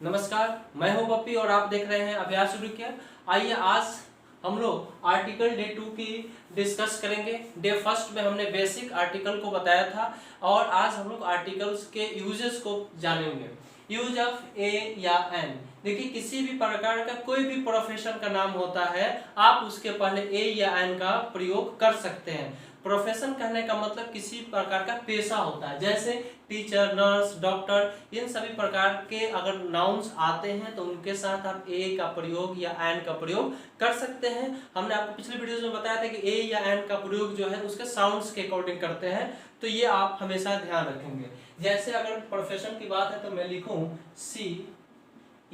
नमस्कार, मैं हूं पप्पी और आप देख रहे हैं अभ्यास रुकिया। आइए आज हम लोग आर्टिकल डे 2 की डिस्कस करेंगे। डे फर्स्ट में हमने बेसिक आर्टिकल को बताया था और आज हम लोग आर्टिकल्स के यूजेस को जानेंगे। यूज ऑफ ए या एन। देखिए, किसी भी प्रकार का कोई भी प्रोफेशन का नाम होता है, आप उसके पहले ए या एन का प्रयोग कर सकते हैं। प्रोफेशन कहने का मतलब किसी प्रकार का पेशा होता है, जैसे टीचर, नर्स, डॉक्टर, इन सभी प्रकार के अगर नाउन्स आते हैं तो उनके साथ आप ए का प्रयोग या एन का प्रयोग कर सकते हैं। हमने आपको पिछले वीडियोस में बताया था कि ए या एन का प्रयोग जो है उसके साउंड्स के अकॉर्डिंग करते हैं, तो ये आप हमेशा ध्यान रखेंगे। जैसे अगर प्रोफेशन की बात है तो मैं लिखूं सी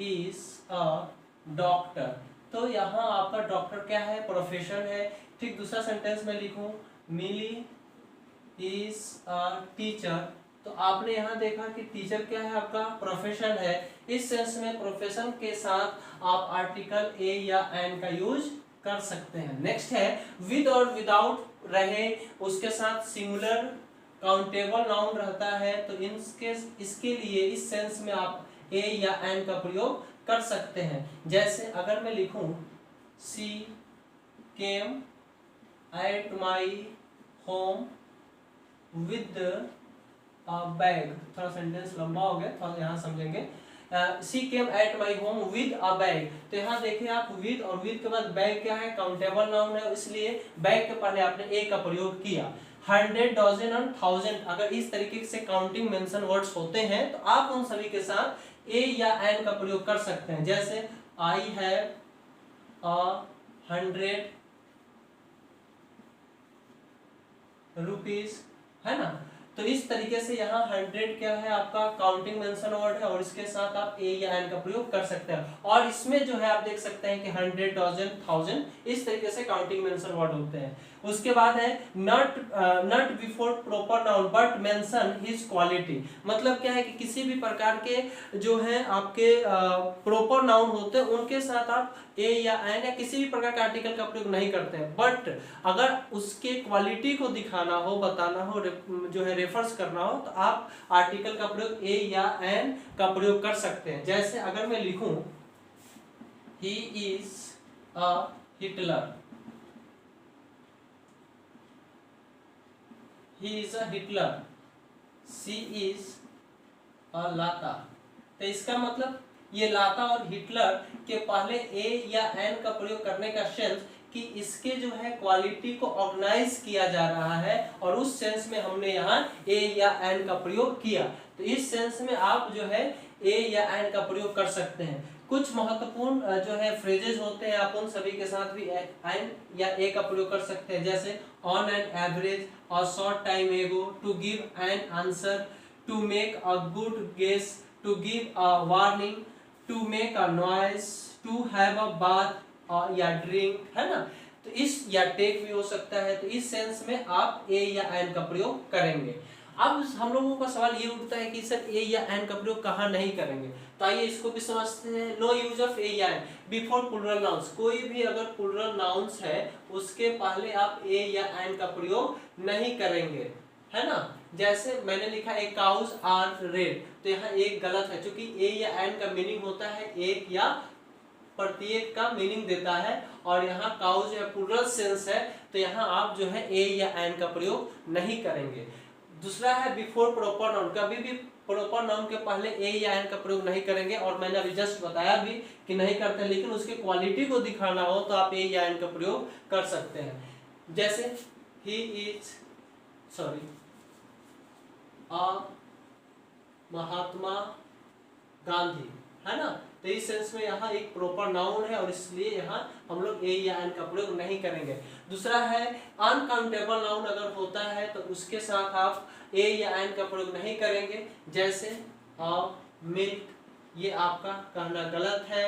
इज अ डॉक्टर, तो यहाँ आपका डॉक्टर क्या है, प्रोफेशन है। ठीक, दूसरा सेंटेंस में लिखूं मिली इज अ टीचर, तो आपने यहाँ देखा कि टीचर क्या है, आपका प्रोफेशन है। इस सेंस में प्रोफेशन के साथ आप आर्टिकल ए या एन का यूज कर सकते हैं। नेक्स्ट है विद और विदाउट रहे, उसके साथ सिंगुलर काउंटेबल नाउन रहता है, तो इसके लिए इस सेंस में आप ए या एन का प्रयोग कर सकते हैं। जैसे अगर मैं लिखूं she came at my home with bag, थोड़ा सेंटेंस लंबा हो गया, थोड़ा यहाँ समझेंगे। She came at my home with a bag, तो यहाँ देखिए आप विद और विद के बाद बैग क्या है, काउंटेबल नाउन है, इसलिए बैग के पहले आपने ए का प्रयोग किया। 100, डजन और 1000 अगर इस तरीके से काउंटिंग मेंशन वर्ड्स होते हैं तो आप उन सभी के साथ ए या एन का प्रयोग कर सकते हैं। जैसे आई हैव 100 रुपीज, है ना। तो इस तरीके से यहाँ 100 क्या है, आपका काउंटिंग मेंशन वर्ड है और इसके साथ आप ए या एन का प्रयोग कर सकते हैं। और इसमें जो है आप देख सकते हैं कि 100, डजन, 1000 इस तरीके से काउंटिंग मेंशन वर्ड होते हैं। उसके बाद है not before proper noun but mention his quality, मतलब क्या है कि किसी भी प्रकार के जो है आपके प्रॉपर नाउन होते हैं उनके साथ आप ए या एन या किसी भी प्रकार के आर्टिकल का प्रयोग नहीं करते हैं। बट अगर उसके क्वालिटी को दिखाना हो, बताना हो, जो है रेफर्स करना हो, तो आप आर्टिकल का प्रयोग ए या एन का प्रयोग कर सकते हैं। जैसे अगर मैं लिखूं he is a Hitler, he is a Hitler, she is a लाता, तो इसका मतलब ये लाता और हिटलर के पहले ए या एन का प्रयोग करने का सेंस कि इसके जो है क्वालिटी को ऑर्गेनाइज किया जा रहा है, और उस सेंस में हमने यहाँ ए या एन का प्रयोग किया। तो इस सेंस में आप जो है ए या एन का प्रयोग कर सकते हैं। कुछ महत्वपूर्ण जो है फ्रेजेस होते हैं, आप उन सभी के साथ भी एन या ए का प्रयोग कर सकते हैं। जैसे on an average, a short time ago, to give an answer, to make a good guess, to give a warning, to make a noise, to have a bath या ड्रिंक, है ना। तो इस या टेक भी हो सकता है, तो इस सेंस में आप ए या एन का प्रयोग करेंगे। अब हम लोगों का सवाल ये उठता है कि सर ए या एन का प्रयोग कहाँ नहीं करेंगे, तो आइए इसको भी समझते हैं। नो यूज ऑफ ए या एन बिफोर प्लूरल नाउन्स, कोई भी अगर प्लूरल नाउन्स है उसके पहले आप ए या एन का प्रयोग नहीं करेंगे, है ना। जैसे मैंने लिखा ए काउज आर रेड, तो यहाँ एक गलत है, क्योंकि ए या एन का मीनिंग होता है एक या प्रत्येक का मीनिंग देता है, और यहाँ काउज या प्लूरल सेंस है, तो यहाँ आप जो है ए या एन का प्रयोग नहीं करेंगे। दूसरा है बिफोर प्रॉपर नाउन, कभी भी प्रॉपर नाउन के पहले ए या एन का प्रयोग नहीं करेंगे, और मैंने अभी जस्ट बताया भी कि नहीं करते, लेकिन उसके क्वालिटी को दिखाना हो तो आप ए या एन का प्रयोग कर सकते हैं। जैसे he is a Mahatma Gandhi, है ना। तो इस सेंस में यहाँ एक प्रॉपर नाउन है और इसलिए यहाँ हम लोग ए या एन का प्रयोग नहीं करेंगे। दूसरा है अनकाउंटेबल नाउन अगर होता है तो उसके साथ आप ए या एन का प्रयोग नहीं करेंगे। जैसे मिल्क, ये आपका कहना गलत है।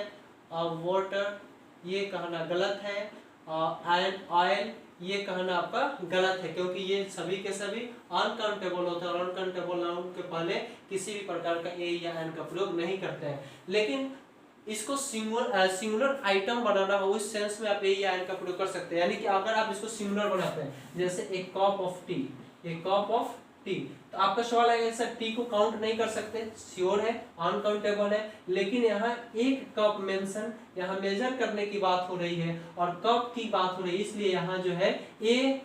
वाटर, ये कहना गलत है। एंड ऑयल, ये कहना आपका गलत है, क्योंकि ये सभी के सभी अनकाउंटेबल होता है और अनकाउंटेबल नाउन के पहले किसी भी प्रकार का ए या एन का प्रयोग नहीं करते हैं। लेकिन इसको सिंगुलर आइटम बनाना हो, उस सेंस में आप ए या एन का प्रयोग कर सकते हैं। यानी कि अगर आप इसको सिंगुलर बनाते हैं, जैसे a cup of tea, a cup of tea, तो आपका सवाल आएगा सर टी को काउंट नहीं कर सकते, श्योर है, अनकाउंटेबल है, लेकिन यहाँ एक कप मेंशन, यहाँ मेजर करने की बात हो रही है और कप की बात हो रही है, इसलिए यहाँ जो है ए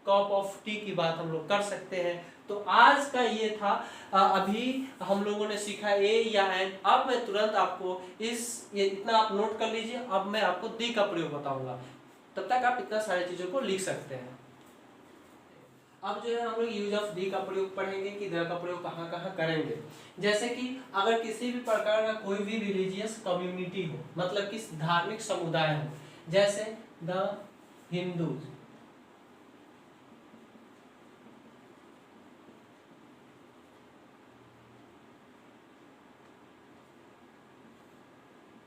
कप ऑफ टी की बात हम लोग कर सकते हैं। तो आज का ये था, अभी हम लोगों ने सीखा ए या एन। अब मैं तुरंत आपको ये इतना आप नोट कर लीजिए, अब मैं आपको दी का प्रयोग बताऊंगा, तब तक आप इतना सारी चीजों को लिख सकते हैं। अब जो है हम लोग यूज ऑफ दी का प्रयोग पढ़ेंगे कि द का प्रयोग कहाँ कहाँ करेंगे। जैसे कि अगर किसी भी प्रकार का कोई भी रिलीजियस कम्युनिटी हो, मतलब कि धार्मिक समुदाय हो, जैसे the Hindus,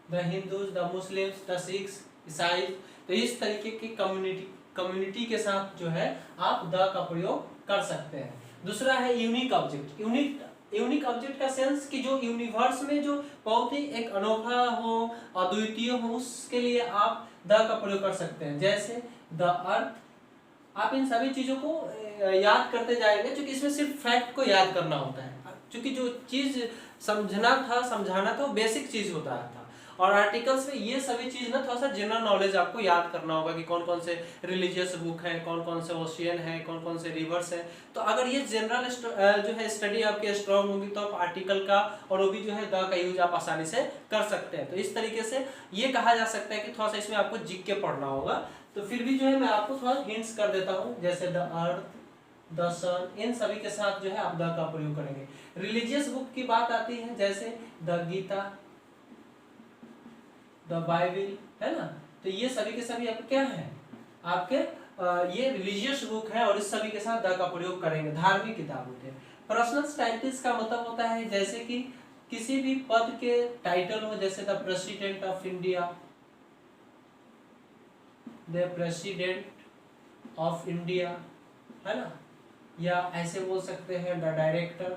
the Muslims, the Sikhs, ईसाई, तो इस तरीके की कम्युनिटी के साथ जो है आप द का प्रयोग कर सकते हैं। दूसरा है यूनिक ऑब्जेक्ट। यूनिक ऑब्जेक्ट का सेंस कि जो यूनिवर्स में जो बहुत ही एक अनोखा हो, अद्वितीय हो, उसके लिए आप द का प्रयोग कर सकते हैं। जैसे द अर्थ। आप इन सभी चीजों को याद करते जाएंगे, क्योंकि इसमें सिर्फ फैक्ट को याद करना होता है, क्योंकि जो चीज समझाना था वो बेसिक चीज होता था। और आर्टिकल्स में ये सभी चीज ना थोड़ा सा जनरल नॉलेज आपको याद करना होगा कि कौन कौन से रिलीजियस बुक है, कौन कौन से ओशियन है, कौन कौन से रिवर्स है। तो अगर ये जनरल जो है स्टडी आपकी स्ट्रांग होगी तो आप आर्टिकल का और वो भी जो है द का यूज आप आसानी से कर सकते हैं। तो इस तरीके से ये कहा जा सकता है कि थोड़ा सा इसमें आपको जीके पढ़ना होगा। तो फिर भी जो है मैं आपको थोड़ा हिंट्स कर देता हूँ, जैसे द अर्थ, द सन, इन सभी के साथ जो है आप द का प्रयोग करेंगे। रिलीजियस बुक की बात आती है, जैसे द गीता, द बाइबिल, है ना। तो ये सभी के सभी आप क्या है, आपके ये रिलीजियस बुक है और इस सभी के साथ द का प्रयोग करेंगे, धार्मिक किताब होते हैं। पर्सनल टाइटल्स का मतलब होता है जैसे कि किसी भी पद के टाइटल हो, जैसे the president of India, the president of India, है ना, या ऐसे बोल सकते हैं द डायरेक्टर।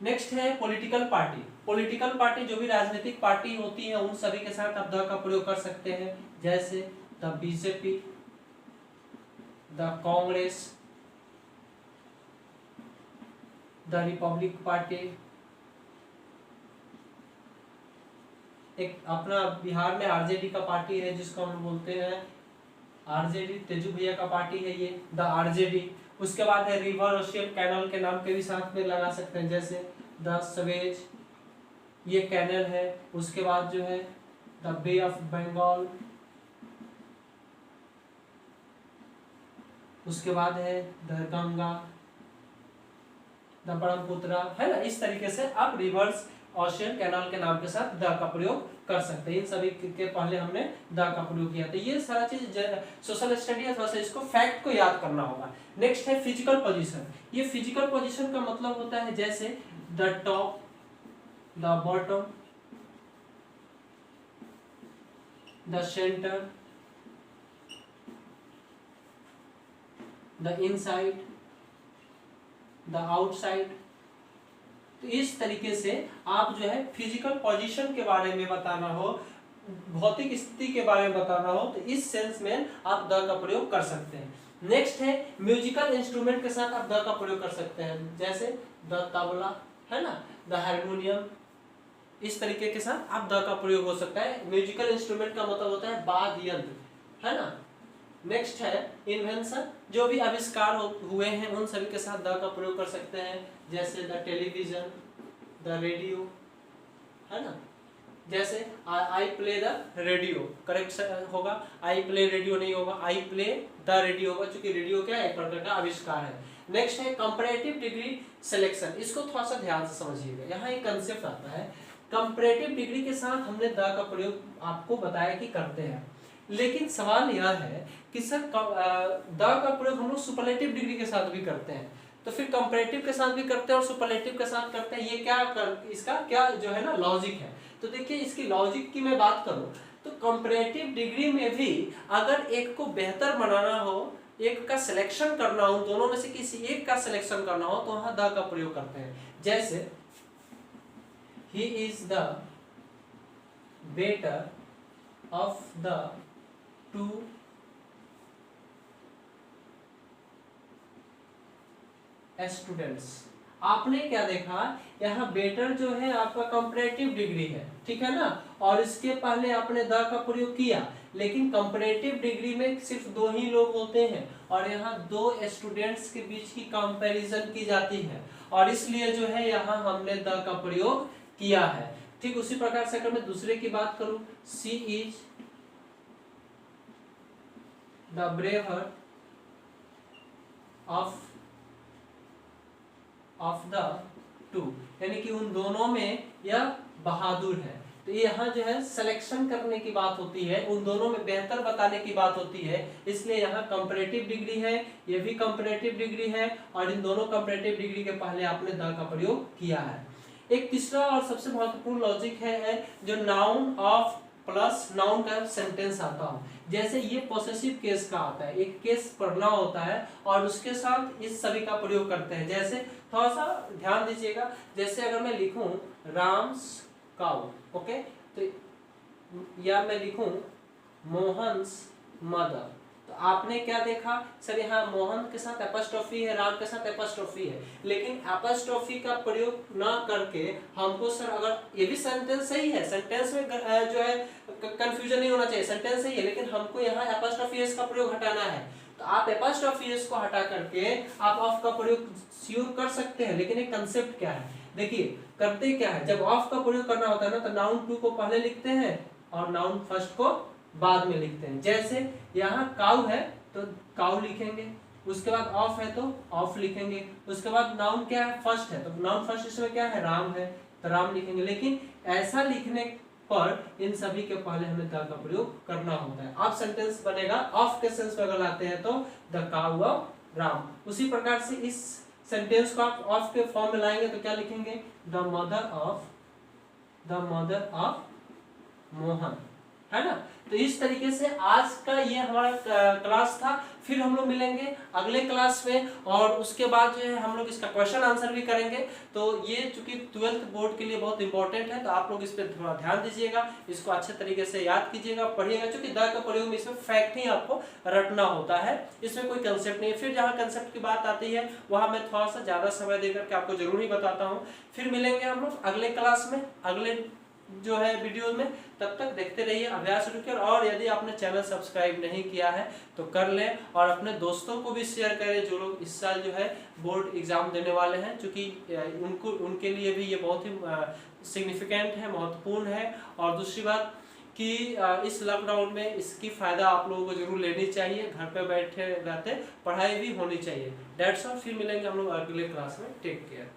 नेक्स्ट है पॉलिटिकल पार्टी। पॉलिटिकल पार्टी जो भी राजनीतिक पार्टी होती है उन सभी के साथ आप द का प्रयोग कर सकते हैं, जैसे the BJP, the Congress, the Republic party. एक अपना बिहार में आरजेडी का पार्टी है जिसको हम बोलते हैं आरजेडी, तेजू भैया का पार्टी है ये, द आरजेडी। उसके बाद है रिवर ओशियन, कैनल के नाम के भी साथ में लगा सकते हैं, जैसे द सवेज, ये कैनल है। उसके बाद जो है द बे ऑफ बंगाल, उसके बाद है द गंगा, द ब्रह्मपुत्र, है ना। इस तरीके से आप रिवर्स ओशियन, कैनाल के नाम के साथ द का प्रयोग कर सकते हैं। इन सभी के पहले हमने द का प्रयोग किया। तो ये सारा चीज सोशल स्टडी है, थोड़ा सा इसको फैक्ट को याद करना होगा। नेक्स्ट है फिजिकल पोजीशन। ये फिजिकल पोजीशन का मतलब होता है जैसे the top, the bottom, the centre, the inside, the outside. तो इस तरीके से आप जो है फिजिकल पोजीशन के बारे में बताना हो, भौतिक स्थिति के बारे में बताना हो, तो इस सेंस में आप द का प्रयोग कर सकते हैं। नेक्स्ट है म्यूजिकल इंस्ट्रूमेंट के साथ आप द का प्रयोग कर सकते हैं, जैसे द तबला, है ना, द हारमोनियम। इस तरीके के साथ आप द का प्रयोग हो सकता है। म्यूजिकल इंस्ट्रूमेंट का मतलब होता है वाद्य यंत्र, है ना। नेक्स्ट है इन्वेंशन, जो भी आविष्कार हुए हैं उन सभी के साथ द का प्रयोग कर सकते हैं, जैसे द टेलीविजन, द रेडियो, है ना। जैसे I play the radio, correct होगा, आई प्ले रेडियो नहीं होगा, आई प्ले द रेडियो होगा, क्योंकि रेडियो क्या है, एक प्रकार का आविष्कार है। नेक्स्ट है कंपैरेटिव डिग्री सिलेक्शन। इसको थोड़ा सा ध्यान से समझिएगा, यहाँ एक कंसेप्ट आता है। कंपैरेटिव डिग्री के साथ हमने द का प्रयोग आपको बताया कि करते हैं, लेकिन सवाल यह है कि सर द का प्रयोग हम लोग सुपरलेटिव डिग्री के साथ भी करते हैं, तो फिर कंपैरेटिव के साथ भी करते हैं और सुपरलेटिव के साथ करते हैं। ये क्या इसका क्या जो है ना लॉजिक है। तो देखिए इसकी लॉजिक की मैं बात करूं तो कंपैरेटिव डिग्री में भी अगर एक को बेहतर बनाना हो, एक का सिलेक्शन करना हो, दोनों में से किसी एक का सिलेक्शन करना हो, तो वहां द का प्रयोग करते हैं। जैसे he is the better of the to students. आपने क्या देखा, यहाँ बेटर जो है आपका कंपैरेटिव डिग्री है, ठीक है ना, और इसके पहले आपने द का प्रयोग किया, लेकिन कंपैरेटिव डिग्री में सिर्फ 2 ही लोग होते हैं और यहाँ 2 स्टूडेंट्स के बीच की कंपैरिजन की जाती है और इसलिए जो है यहाँ हमने द का प्रयोग किया है। ठीक उसी प्रकार से अगर मैं दूसरे की बात करूं, she is the braver of the two, यानी कि उन दोनों में यह बहादुर है। तो यहाँ जो है सिलेक्शन करने की बात होती है, उन दोनों में बेहतर बताने की बात होती है, इसलिए यहाँ कंपैरेटिव डिग्री है, ये भी कंपैरेटिव डिग्री है और इन दोनों कंपैरेटिव डिग्री के पहले आपने द का प्रयोग किया है। एक तीसरा और सबसे महत्वपूर्ण लॉजिक है जो नाउन ऑफ प्लस नाउन का सेंटेंस आता हो। जैसे ये पॉसेसिव केस का आता है, एक केस पढ़ना होता है और उसके साथ इस सभी का प्रयोग करते हैं। जैसे थोड़ा सा ध्यान दीजिएगा, जैसे अगर मैं लिखूं राम्स काउ, ओके, तो या मैं लिखूं मोहन्स मदर, तो आपने क्या देखा सर, यहाँ मोहन के साथ एपॉस्ट्रोफी है, राम के साथ एपॉस्ट्रोफी है, लेकिन एपॉस्ट्रोफी का प्रयोग ना करके हमको सर, अगर ये भी सेंटेंस सही है, सेंटेंस में जो है कंफ्यूजन नहीं होना चाहिए, सेंटेंस सही है, लेकिन हमको यहाँ एपॉस्ट्रोफी एस का प्रयोग हटाना है, तो आप एपॉस्ट्रोफी एस को हटा करके आप ऑफ का प्रयोग श्योर कर सकते हैं। लेकिन एक कंसेप्ट क्या है, देखिए करते क्या है, जब ऑफ का प्रयोग करना होता है ना, तो नाउन टू को पहले लिखते हैं और नाउन फर्स्ट को बाद में लिखते हैं। जैसे यहाँ काउ है तो काउ लिखेंगे, उसके बाद ऑफ है तो ऑफ लिखेंगे, उसके बाद नाउन क्या है, फर्स्ट है तो नाउन फर्स्ट, इसमें क्या है, राम है तो राम लिखेंगे। लेकिन ऐसा लिखने पर इन सभी के पहले हमें द का प्रयोग करना होता है। अब सेंटेंस बनेगा ऑफ के सेंस में अगर लाते हैं तो द काउ ऑफ राम। उसी प्रकार से इस सेंटेंस को आप ऑफ के फॉर्म में लाएंगे तो क्या लिखेंगे, द मदर ऑफ मोहन, है ना। तो इस तरीके से आज का ये हमारा क्लास था। फिर हम लोग मिलेंगे अगले क्लास में और उसके बाद जो है हम लोग इसका क्वेश्चन आंसर भी करेंगे। तो ये चूंकि 12th बोर्ड के लिए बहुत इंपॉर्टेंट है, तो आप लोग इस पर थोड़ा ध्यान दीजिएगा, इसको अच्छे तरीके से याद कीजिएगा, पढ़िएगा, क्योंकि द का प्रयोग में इसमें फैक्ट ही आपको रटना होता है, इसमें कोई कंसेप्ट नहीं है। फिर जहाँ कंसेप्ट की बात आती है वहाँ मैं थोड़ा सा ज्यादा समय देकर के आपको जरूर ही बताता हूँ। फिर मिलेंगे हम लोग अगले क्लास में, अगले जो है वीडियो में। तब तक देखते रहिए अभ्यास रुकिए, और यदि आपने चैनल सब्सक्राइब नहीं किया है तो कर लें और अपने दोस्तों को भी शेयर करें जो लोग इस साल जो है बोर्ड एग्जाम देने वाले हैं, क्योंकि उनके लिए भी ये बहुत ही सिग्निफिकेंट है, महत्वपूर्ण है। और दूसरी बात कि इस लॉकडाउन में इसकी फ़ायदा आप लोगों को जरूर लेनी चाहिए, घर पे बैठे रहते पढ़ाई भी होनी चाहिए। That's all. फिर मिलेंगे हम लोग अगले क्लास में। Take care.